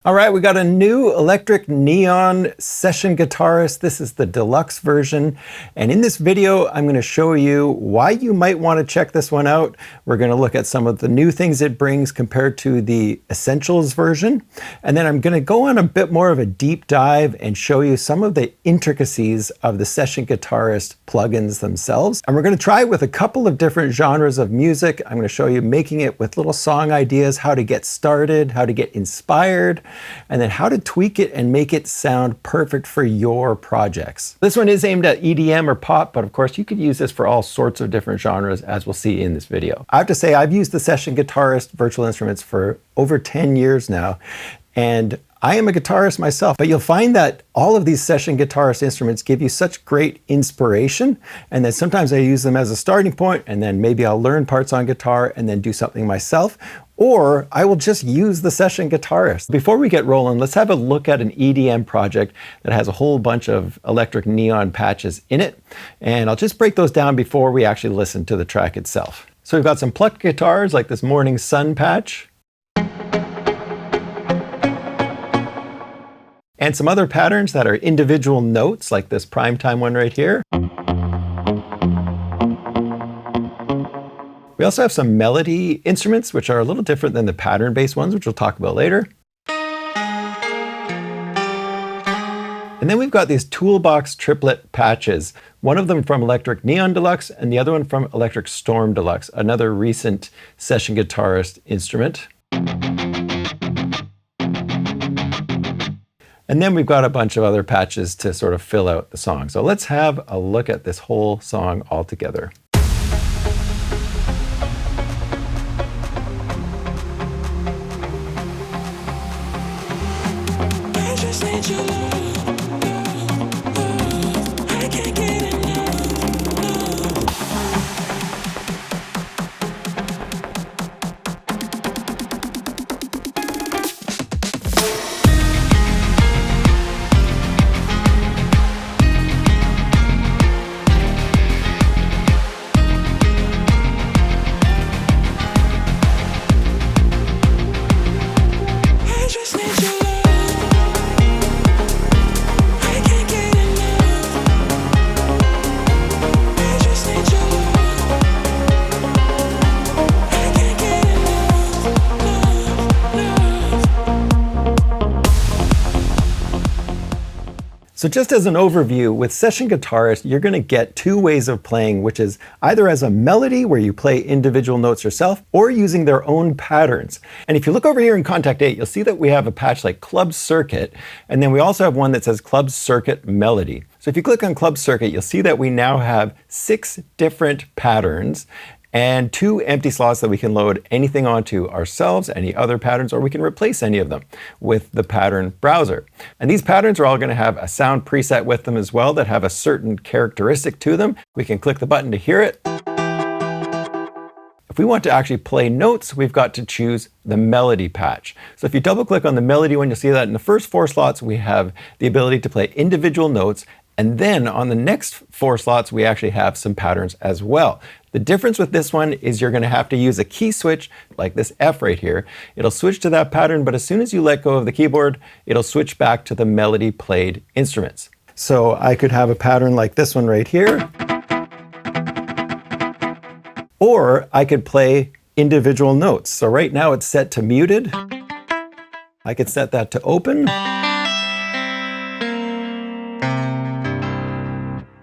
All right, we got a new electric neon session guitarist. This is the deluxe version. And in this video, I'm going to show you why you might want to check this one out. We're going to look at some of the new things it brings compared to the essentials version. And then I'm going to go on a bit more of a deep dive and show you some of the intricacies of the session guitarist plugins themselves. And we're going to try it with a couple of different genres of music. I'm going to show you making it with little song ideas, how to get started, how to get inspired, and then how to tweak it and make it sound perfect for your projects. This one is aimed at EDM or pop, but of course you could use this for all sorts of different genres, as we'll see in this video. I have to say, I've used the Session Guitarist virtual instruments for over 10 years now, and I am a guitarist myself, but you'll find that all of these Session Guitarist instruments give you such great inspiration, and then sometimes I use them as a starting point, and then maybe I'll learn parts on guitar and then do something myself, or I will just use the Session Guitarist. Before we get rolling, let's have a look at an EDM project that has a whole bunch of electric neon patches in it, and I'll just break those down before we actually listen to the track itself. So we've got some plucked guitars like this Morning Sun patch, and some other patterns that are individual notes, like this primetime one right here. We also have some melody instruments, which are a little different than the pattern-based ones, which we'll talk about later. And then we've got these toolbox triplet patches, one of them from Electric Neon Deluxe and the other one from Electric Storm Deluxe, another recent Session Guitarist instrument. And then we've got a bunch of other patches to sort of fill out the song. So let's have a look at this whole song all together. So just as an overview, with Session Guitarist, you're going to get two ways of playing, which is either as a melody where you play individual notes yourself, or using their own patterns. And if you look over here in Contact 8, you'll see that we have a patch like Club Circuit, and then we also have one that says Club Circuit Melody. So if you click on Club Circuit, you'll see that we now have 6 different patterns and 2 empty slots that we can load anything onto ourselves, any other patterns, or we can replace any of them with the pattern browser. And these patterns are all going to have a sound preset with them as well that have a certain characteristic to them. We can click the button to hear it. If we want to actually play notes, we've got to choose the melody patch. So if you double click on the melody one, you'll see that in the first 4 slots, we have the ability to play individual notes. And then on the next 4 slots, we actually have some patterns as well. The difference with this one is you're going to have to use a key switch like this F right here. It'll switch to that pattern, but as soon as you let go of the keyboard, it'll switch back to the melody played instruments. So I could have a pattern like this one right here, or I could play individual notes. So right now it's set to muted. I could set that to open.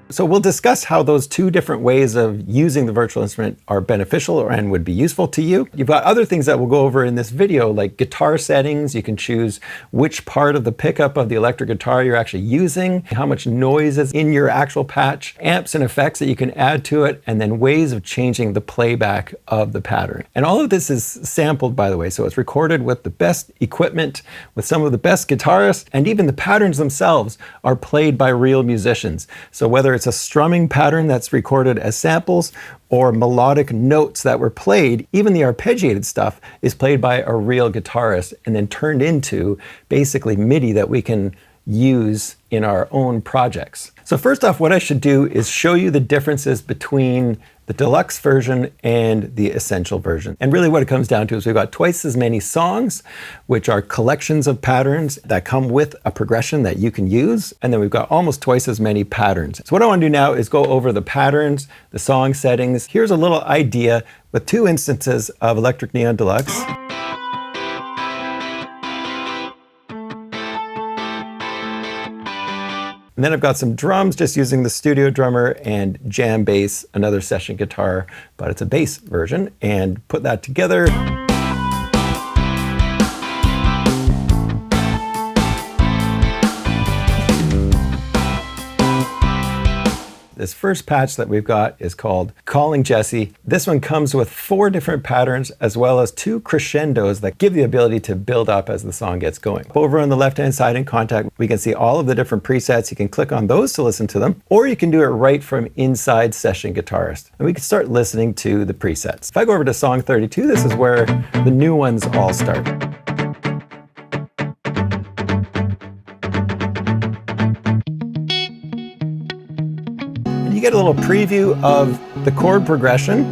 So we'll discuss how those 2 different ways of using the virtual instrument are beneficial and would be useful to you. You've got other things that we'll go over in this video, like guitar settings. You can choose which part of the pickup of the electric guitar you're actually using, how much noise is in your actual patch, amps and effects that you can add to it, and then ways of changing the playback of the pattern. And all of this is sampled, by the way, so it's recorded with the best equipment, with some of the best guitarists, and even the patterns themselves are played by real musicians. So whether it's a strumming pattern that's recorded as samples or melodic notes that were played, even the arpeggiated stuff is played by a real guitarist and then turned into basically Midi that we can use in our own projects. So first off, what I should do is show you the differences between the deluxe version and the essential version. And really what it comes down to is we've got twice as many songs, which are collections of patterns that come with a progression that you can use. And then we've got almost twice as many patterns. So what I want to do now is go over the patterns, the song settings. Here's a little idea with 2 instances of Electric Neon Deluxe. And then I've got some drums, just using the studio drummer, and jam bass, another session guitar, but it's a bass version, and put that together. This first patch that we've got is called Calling Jesse. This one comes with 4 different patterns as well as 2 crescendos that give the ability to build up as the song gets going. Over on the left-hand side in Contact, we can see all of the different presets. You can click on those to listen to them, or you can do it right from inside Session Guitarist. And we can start listening to the presets. If I go over to song 32, this is where the new ones all start. You get a little preview of the chord progression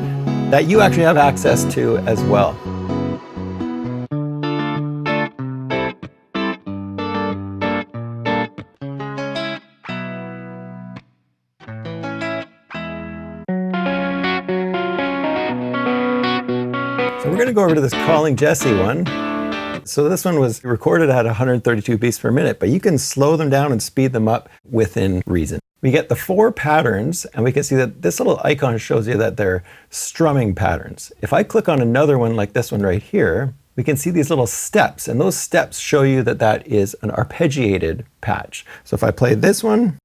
that you actually have access to as well. So we're going to go over to this Calling Jesse one. So this one was recorded at 132 beats per minute, but you can slow them down and speed them up within reason. We get the 4 patterns, and we can see that this little icon shows you that they're strumming patterns. If I click on another one like this one right here, we can see these little steps, and those steps show you that that is an arpeggiated patch. So if I play this one,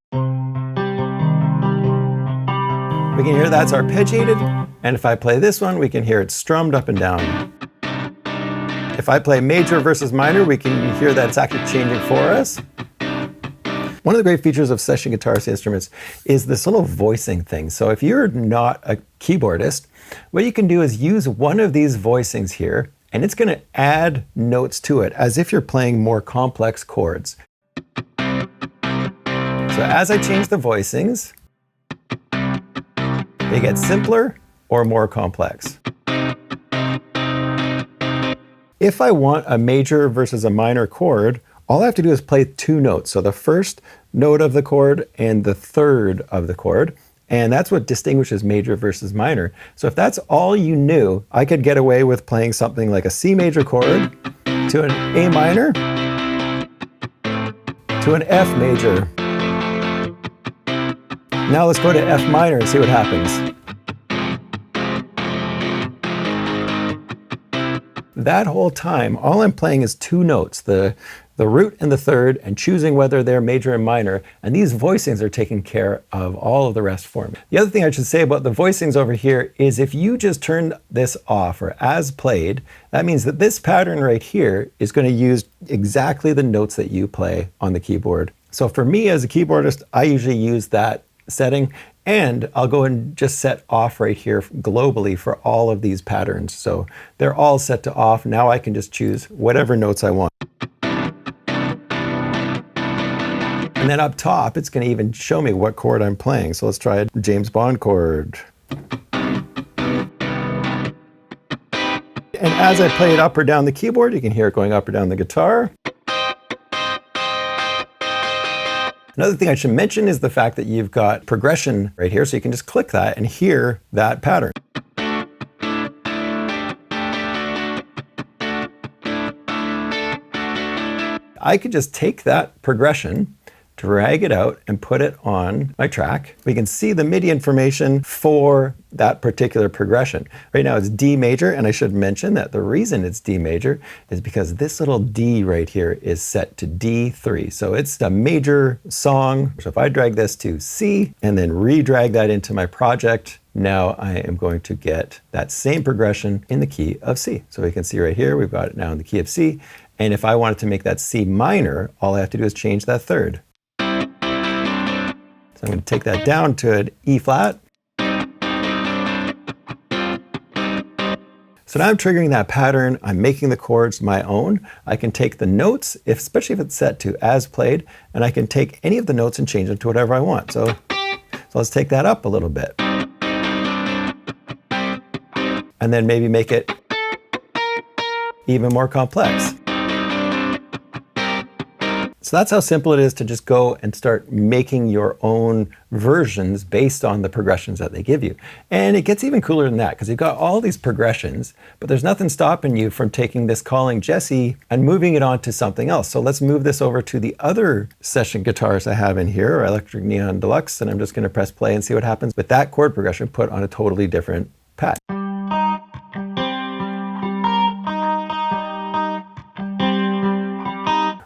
we can hear that's arpeggiated, and if I play this one, we can hear it strummed up and down. If I play major versus minor, we can hear that it's actually changing for us. One of the great features of Session Guitarist instruments is this little voicing thing. So if you're not a keyboardist, what you can do is use one of these voicings here, and it's going to add notes to it as if you're playing more complex chords. So as I change the voicings, they get simpler or more complex. If I want a major versus a minor chord, all I have to do is play 2 notes. So the first note of the chord and the third of the chord. And that's what distinguishes major versus minor. So if that's all you knew, I could get away with playing something like a C major chord to an A minor to an F major. Now let's go to F minor and see what happens. That whole time, all I'm playing is 2 notes, the root and the third, and choosing whether they're major and minor, and these voicings are taking care of all of the rest for me. The other thing I should say about the voicings over here is if you just turn this off or as played, that means that this pattern right here is going to use exactly the notes that you play on the keyboard. So for me as a keyboardist, I usually use that setting, and I'll go and just set off right here globally for all of these patterns. So they're all set to off. Now I can just choose whatever notes I want. And then up top, it's going to even show me what chord I'm playing. So let's try a James Bond chord. And as I play it up or down the keyboard, you can hear it going up or down the guitar. Another thing I should mention is the fact that you've got progression right here, so you can just click that and hear that pattern. I could just take that progression, drag it out, and put it on my track. We can see the MIDI information for that particular progression. Right now it's D major, and I should mention that the reason it's D major is because this little D right here is set to D3. So it's a major song. So if I drag this to C and then re-drag that into my project, now I am going to get that same progression in the key of C. So we can see right here, we've got it now in the key of C. And if I wanted to make that C minor, all I have to do is change that third. So I'm going to take that down to an E flat. So now I'm triggering that pattern. I'm making the chords my own. I can take the notes, especially if it's set to as played, and I can take any of the notes and change them to whatever I want. So let's take that up a little bit. and then maybe make it even more complex. So that's how simple it is to just go and start making your own versions based on the progressions that they give you. And it gets even cooler than that, because you've got all these progressions, but there's nothing stopping you from taking this calling Jesse and moving it on to something else. So let's move this over to the other session guitars I have in here, our Electric Neon Deluxe, and I'm just going to press play and see what happens with that chord progression put on a totally different patch.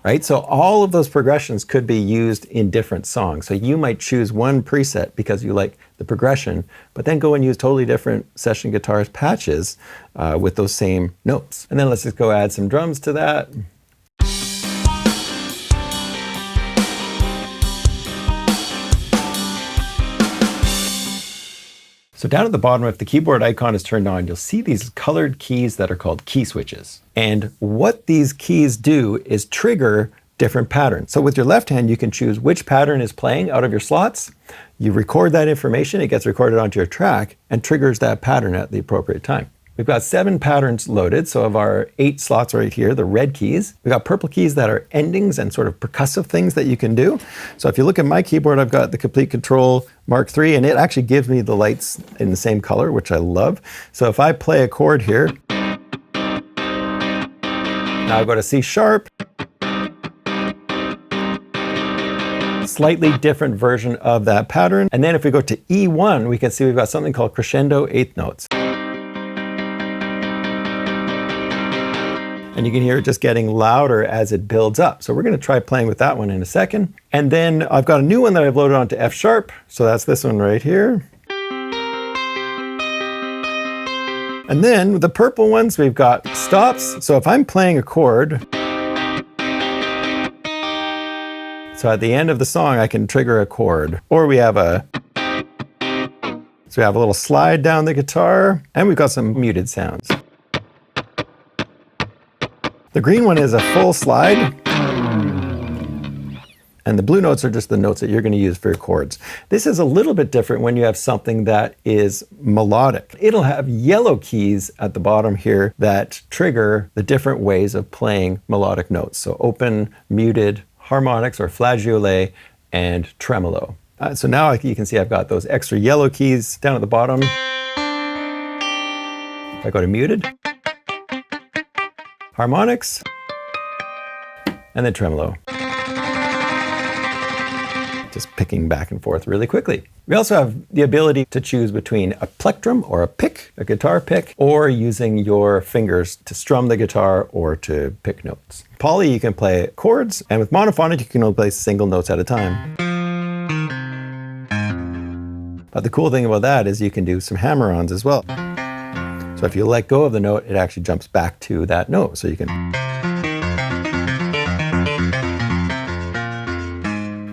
Right? So all of those progressions could be used in different songs. So you might choose one preset because you like the progression, but then go and use totally different session guitars patches with those same notes. And then let's just go add some drums to that. So down at the bottom, if the keyboard icon is turned on, you'll see these colored keys that are called key switches. And what these keys do is trigger different patterns. So with your left hand, you can choose which pattern is playing out of your slots. You record that information, it gets recorded onto your track and triggers that pattern at the appropriate time. We've got 7 patterns loaded. So of our 8 slots right here, the red keys, we've got purple keys that are endings and sort of percussive things that you can do. So if you look at my keyboard, I've got the Complete Control Mark III, and it actually gives me the lights in the same color, which I love. So if I play a chord here, now I go to C sharp, slightly different version of that pattern. And then if we go to E1, we can see we've got something called crescendo eighth notes. And you can hear it just getting louder as it builds up. So we're going to try playing with that one in a second. And then I've got a new one that I've loaded onto F sharp. So that's this one right here. And then with the purple ones, we've got stops. So if I'm playing a chord, so at the end of the song, I can trigger a chord. Or we have a little slide down the guitar, and we've got some muted sounds. The green one is a full slide, and the blue notes are just the notes that you're going to use for your chords. This is a little bit different when you have something that is melodic. It'll have yellow keys at the bottom here that trigger the different ways of playing melodic notes. So open, muted, harmonics or flageolet, and tremolo. So now you can see I've got those extra yellow keys down at the bottom. If I go to muted, harmonics, and then tremolo. Just picking back and forth really quickly. We also have the ability to choose between a plectrum or a pick, a guitar pick, or using your fingers to strum the guitar or to pick notes. Poly, you can play chords, and with monophonic, you can only play single notes at a time. But the cool thing about that is you can do some hammer-ons as well. So if you let go of the note, it actually jumps back to that note. So you can.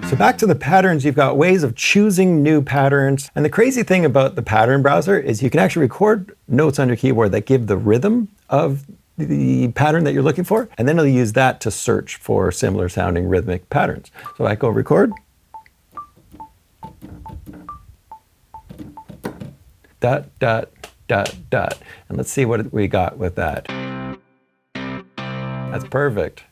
So back to the patterns, you've got ways of choosing new patterns. And the crazy thing about the pattern browser is you can actually record notes on your keyboard that give the rhythm of the pattern that you're looking for. And then it'll use that to search for similar sounding rhythmic patterns. So I go record. Dot, dot, dot, dot. And let's see what we got with that. That's perfect.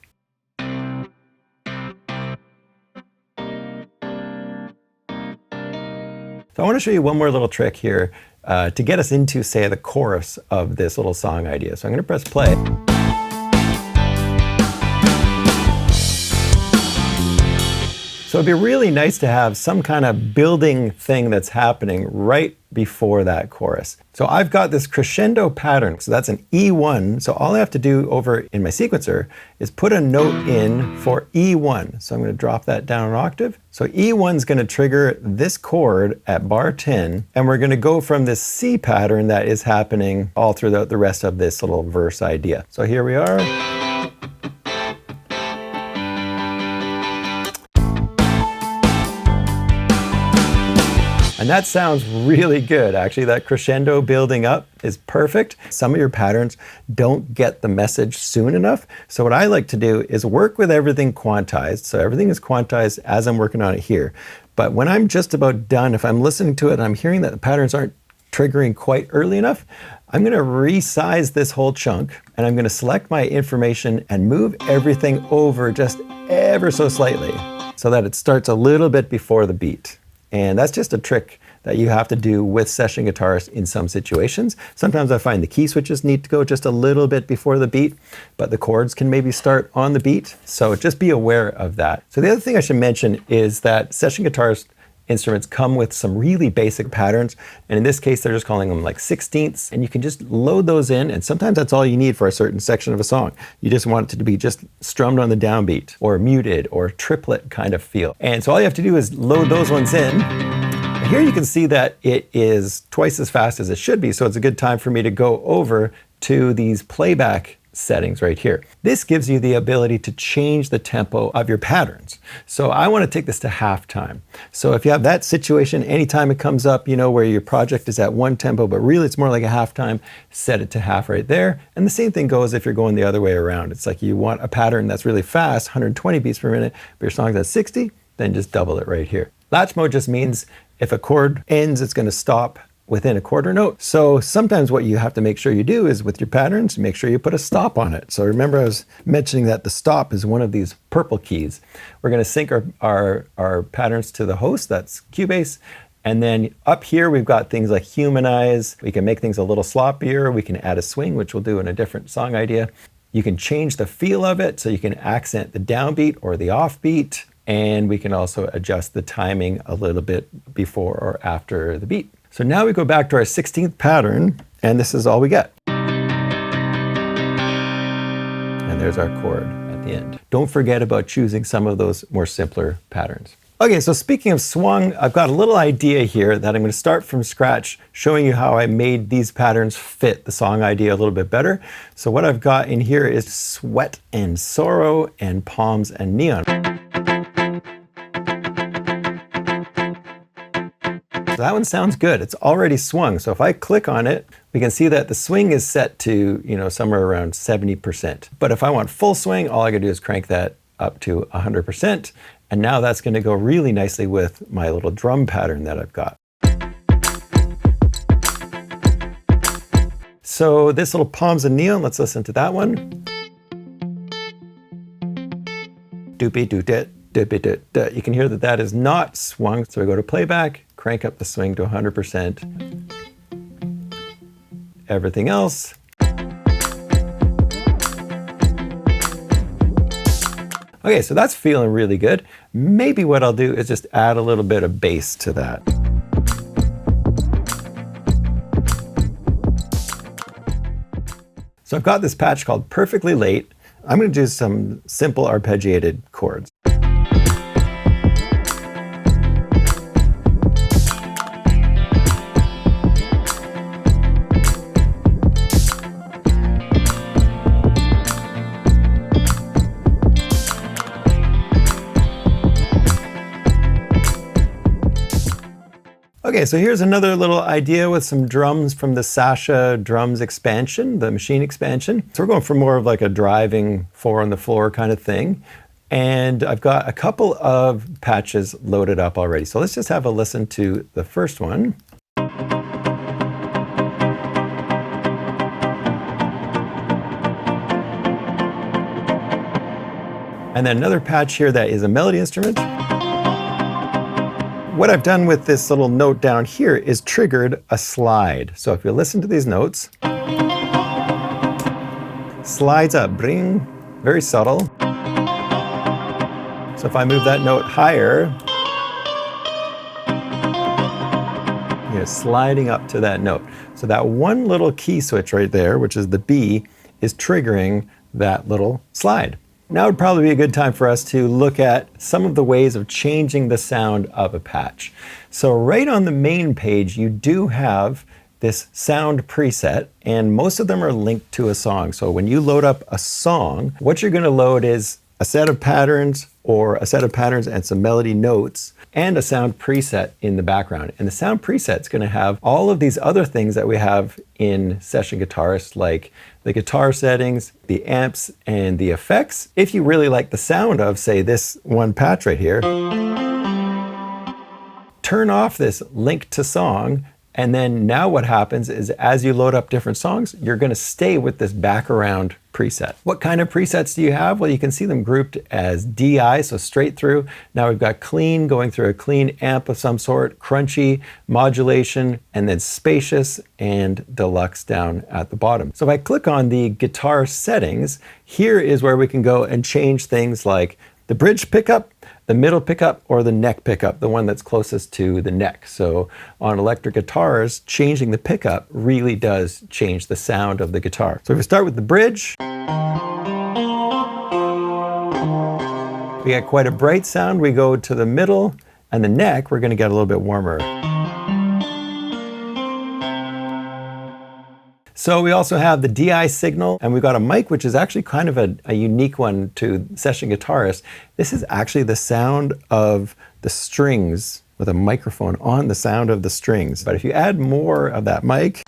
So I want to show you one more little trick here to get us into, say, the chorus of this little song idea. So I'm going to press play. So it'd be really nice to have some kind of building thing that's happening right before that chorus. So I've got this crescendo pattern. So that's an E1. So all I have to do over in my sequencer is put a note in for E1. So I'm going to drop that down an octave. So E1 is going to trigger this chord at bar 10. And we're going to go from this C pattern that is happening all throughout the rest of this little verse idea. So here we are. And that sounds really good, actually. That crescendo building up is perfect. Some of your patterns don't get the message soon enough. So what I like to do is work with everything quantized. So everything is quantized as I'm working on it here. But when I'm just about done, if I'm listening to it and I'm hearing that the patterns aren't triggering quite early enough, I'm going to resize this whole chunk, and I'm going to select my information and move everything over just ever so slightly so that it starts a little bit before the beat. And that's just a trick that you have to do with Session Guitarist in some situations. Sometimes I find the key switches need to go just a little bit before the beat, but the chords can maybe start on the beat. So just be aware of that. So the other thing I should mention is that Session Guitarist instruments come with some really basic patterns. And in this case, they're just calling them like sixteenths. And you can just load those in. And sometimes that's all you need for a certain section of a song. You just want it to be just strummed on the downbeat or muted or triplet kind of feel. And so all you have to do is load those ones in. And here you can see that it is twice as fast as it should be. So it's a good time for me to go over to these playback settings right here. This gives you the ability to change the tempo of your patterns. So I want to take this to halftime. So if you have that situation, anytime it comes up, you know, where your project is at one tempo, but really it's more like a halftime, set it to half right there. And the same thing goes if you're going the other way around. It's like you want a pattern that's really fast, 120 beats per minute, but your song's at 60, then just double it right here. Latch mode just means if a chord ends, it's going to stop within a quarter note. So sometimes what you have to make sure you do is with your patterns, make sure you put a stop on it. So remember I was mentioning that the stop is one of these purple keys. We're going to sync our patterns to the host, that's Cubase. And then up here, we've got things like humanize. We can make things a little sloppier. We can add a swing, which we'll do in a different song idea. You can change the feel of it. So you can accent the downbeat or the offbeat. And we can also adjust the timing a little bit before or after the beat. So now we go back to our 16th pattern, and this is all we get. And there's our chord at the end. Don't forget about choosing some of those more simpler patterns. Okay, so speaking of swung, I've got a little idea here that I'm going to start from scratch, showing you how I made these patterns fit the song idea a little bit better. So what I've got in here is Sweat and Sorrow and Palms and Neon. So that one sounds good. It's already swung. So if I click on it, we can see that the swing is set to, you know, somewhere around 70%. But if I want full swing, all I gotta do is crank that up to 100%. And now that's gonna go really nicely with my little drum pattern that I've got. So this little Palms and Neon, let's listen to that one. Doopy doo dit. You can hear that that is not swung. So we go to playback, crank up the swing to 100%. Everything else. Okay, so that's feeling really good. Maybe what I'll do is just add a little bit of bass to that. So I've got this patch called Perfectly Late. I'm going to do some simple arpeggiated chords. Okay, so here's another little idea with some drums from the Sasha drums expansion, the machine expansion. So we're going for more of like a driving 4 on the floor kind of thing. And I've got a couple of patches loaded up already. So let's just have a listen to the first one. And then another patch here that is a melody instrument. What I've done with this little note down here is triggered a slide. So if you listen to these notes, slides up, bring, very subtle. So if I move that note higher, you're sliding up to that note. So that one little key switch right there, which is the B, is triggering that little slide. Now would probably be a good time for us to look at some of the ways of changing the sound of a patch. So right on the main page, you do have this sound preset, and most of them are linked to a song. So when you load up a song, what you're gonna load is a set of patterns or a set of patterns and some melody notes and a sound preset in the background. And the sound preset's gonna have all of these other things that we have in Session Guitarist, like the guitar settings, the amps, and the effects. If you really like the sound of, say, this one patch right here, turn off this link to song And then now what happens is as you load up different songs, you're going to stay with this background preset. What kind of presets do you have? Well, you can see them grouped as DI, so straight through. Now we've got clean going through a clean amp of some sort, crunchy, modulation, and then spacious and deluxe down at the bottom. So if I click on the guitar settings, here is where we can go and change things like the bridge pickup, the middle pickup, or the neck pickup, the one that's closest to the neck. So on electric guitars, changing the pickup really does change the sound of the guitar. So if we start with the bridge, we get quite a bright sound. We go to the middle and the neck, we're going to get a little bit warmer. So we also have the DI signal, and we've got a mic, which is actually kind of a unique one to Session Guitarist. This is actually the sound of the strings with a microphone on the sound of the strings. But if you add more of that mic,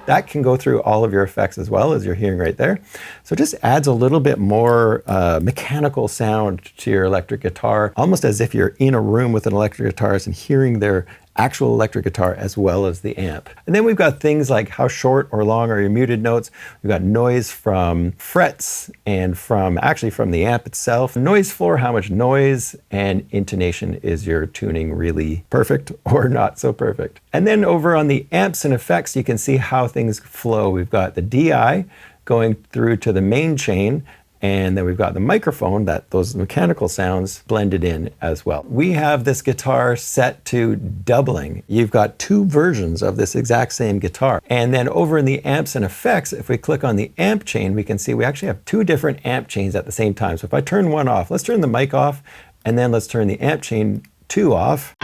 that can go through all of your effects as well, as you're hearing right there. So it just adds a little bit more mechanical sound to your electric guitar, almost as if you're in a room with an electric guitarist and hearing their actual electric guitar as well as the amp. And then we've got things like how short or long are your muted notes. We've got noise from frets and from the amp itself. Noise floor, how much noise, and intonation. Is your tuning really perfect or not so perfect? And then over on the amps and effects, you can see how things flow. We've got the DI going through to the main chain, and then we've got the microphone, those mechanical sounds blended in as well. We have this guitar set to doubling. You've got two versions of this exact same guitar. And then over in the amps and effects, if we click on the amp chain, we can see we actually have two different amp chains at the same time. So if I turn one off, let's turn the mic off, and then let's turn the amp chain 2 off.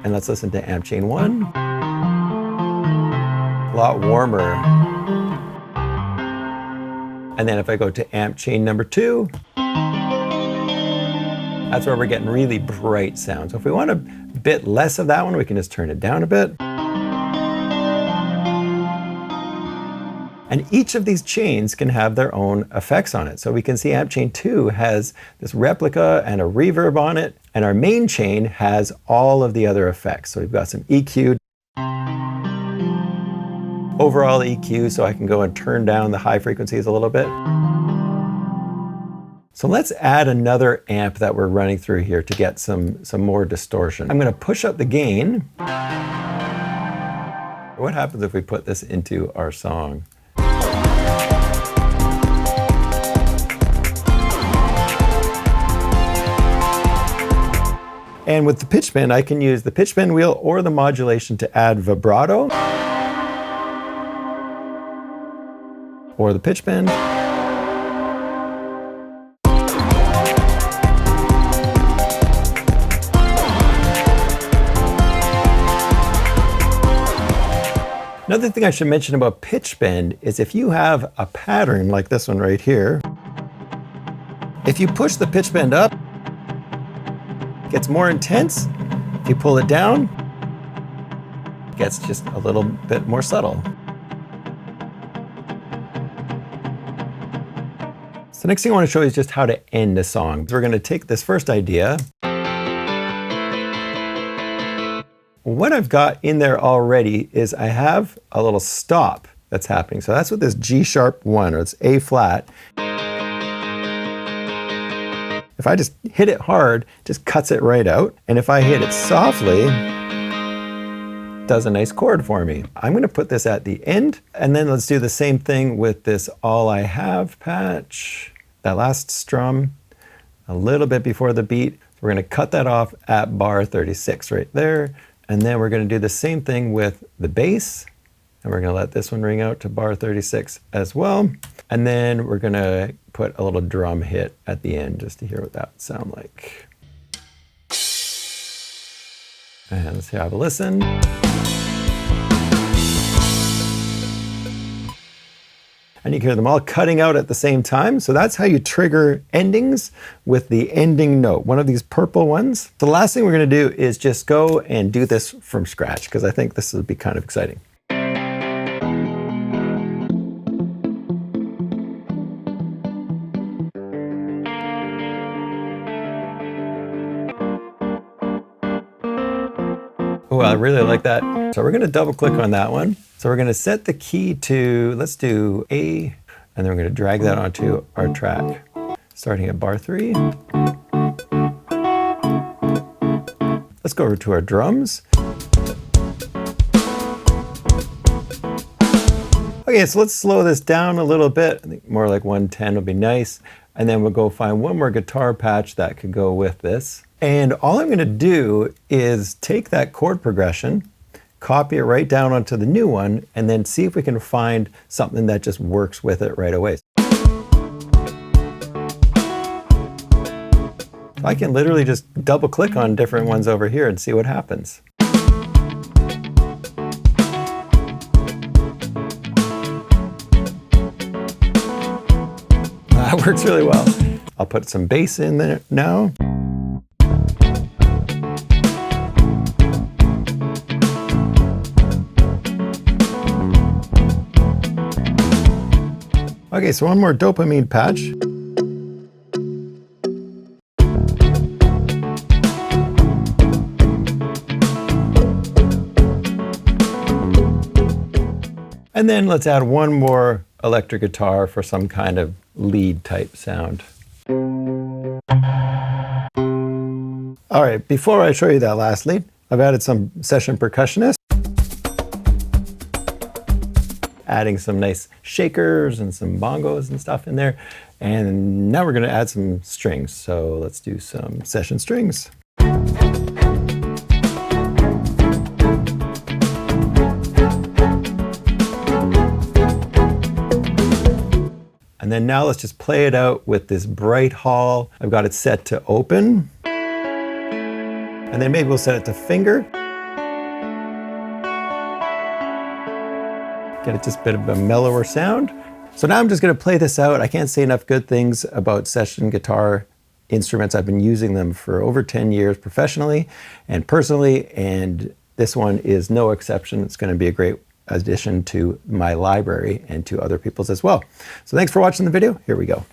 And let's listen to amp chain 1. A lot warmer. And then if I go to amp chain number 2, that's where we're getting really bright sound. So if we want a bit less of that one, we can just turn it down a bit. And each of these chains can have their own effects on it. So we can see amp chain 2 has this replica and a reverb on it, and our main chain has all of the other effects. So we've got some EQ, overall EQ, so I can go and turn down the high frequencies a little bit. So let's add another amp that we're running through here to get some more distortion. I'm going to push up the gain. What happens if we put this into our song? And with the pitch bend, I can use the pitch bend wheel or the modulation to add vibrato, or the pitch bend. Another thing I should mention about pitch bend is if you have a pattern like this one right here, if you push the pitch bend up, it gets more intense. If you pull it down, it gets just a little bit more subtle. So next thing I want to show you is just how to end a song. So we're going to take this first idea. What I've got in there already is I have a little stop that's happening. So that's what this G sharp 1, or it's A flat. If I just hit it hard, it just cuts it right out. And if I hit it softly, it does a nice chord for me. I'm going to put this at the end, and then let's do the same thing with this All I Have patch. That last strum, a little bit before the beat. We're going to cut that off at bar 36 right there. And then we're going to do the same thing with the bass. And we're going to let this one ring out to bar 36 as well. And then we're going to put a little drum hit at the end just to hear what that would sound like. And let's have a listen. And you can hear them all cutting out at the same time. So that's how you trigger endings with the ending note, one of these purple ones. The last thing we're going to do is just go and do this from scratch, because I think this will be kind of exciting. I really like that. So we're going to double click on that one. So we're going to set the key to, let's do A, and then we're going to drag that onto our track, starting at bar 3. Let's go over to our drums. Okay, so let's slow this down a little bit. I think more like 110 will be nice. And then we'll go find one more guitar patch that could go with this. And all I'm gonna do is take that chord progression, copy it right down onto the new one, and then see if we can find something that just works with it right away. I can literally just double click on different ones over here and see what happens. That works really well. I'll put some bass in there now. Okay, so one more dopamine patch. And then let's add one more electric guitar for some kind of lead type sound. All right, before I show you that last lead, I've added some session percussionists, adding some nice shakers and some bongos and stuff in there. And now we're gonna add some strings. So let's do some session strings. And then now let's just play it out with this bright hall. I've got it set to open. And then maybe we'll set it to finger. Get it just a bit of a mellower sound. So now I'm just gonna play this out. I can't say enough good things about session guitar instruments. I've been using them for over 10 years professionally and personally, and this one is no exception. It's gonna be a great addition to my library and to other people's as well. So thanks for watching the video. Here we go.